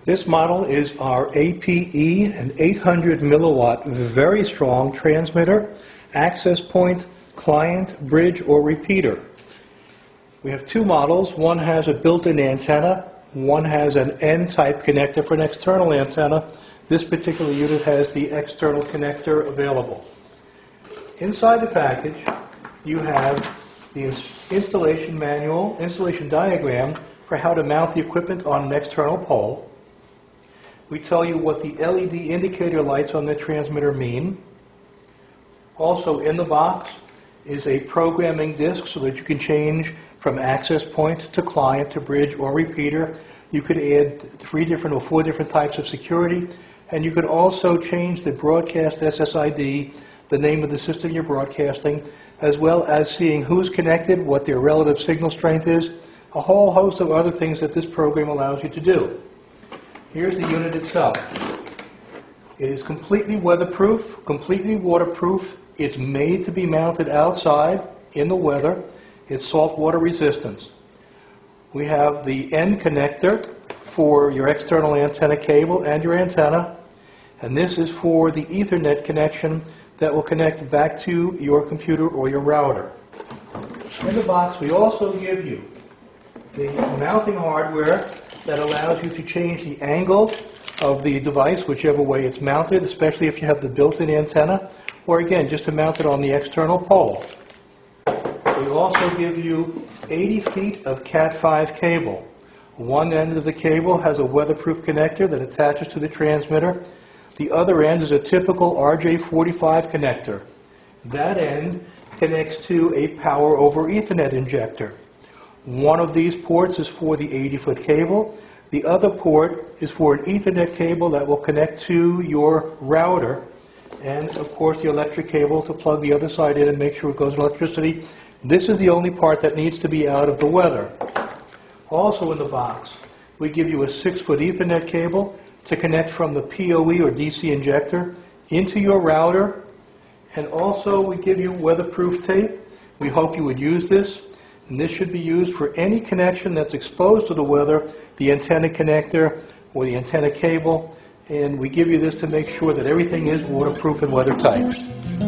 This model is our APE, an 800 milliwatt, very strong transmitter, access point, client, bridge, or repeater. We have two models. One has a built-in antenna. One has an N-type connector for an external antenna. This particular unit has the external connector available. Inside the package, you have the installation manual, installation diagram for how to mount the equipment on an external pole. We tell you what the LED indicator lights on the transmitter mean. Also in the box is a programming disc so that you can change from access point to client to bridge or repeater. You could add 3 different or 4 different types of security, and you could also change the broadcast SSID, the name of the system you're broadcasting, as well as seeing who's connected, what their relative signal strength is, a whole host of other things that this program allows you to do. Here's the unit itself. It is completely weatherproof, completely waterproof. It's made to be mounted outside in the weather. It's saltwater resistant. We have the N connector for your external antenna cable and your antenna, and this is for the Ethernet connection that will connect back to your computer or your router. In the box we also give you the mounting hardware that allows you to change the angle of the device whichever way it's mounted, especially if you have the built-in antenna, or again just to mount it on the external pole. We also give you 80 feet of Cat5 cable. One end of the cable has a weatherproof connector that attaches to the transmitter. The other end is a typical RJ45 connector. That end connects to a power over Ethernet injector. One of these ports is for the 80-foot cable. The other port is for an Ethernet cable that will connect to your router, and of course the electric cable to plug the other side in and make sure it goes with electricity. This is the only part that needs to be out of the weather. Also in the box, we give you a 6-foot Ethernet cable to connect from the PoE or DC injector into your router, and also we give you weatherproof tape. We hope you would use this, and this should be used for any connection that's exposed to the weather, the antenna connector or the antenna cable, and we give you this to make sure that everything is waterproof and weather tight.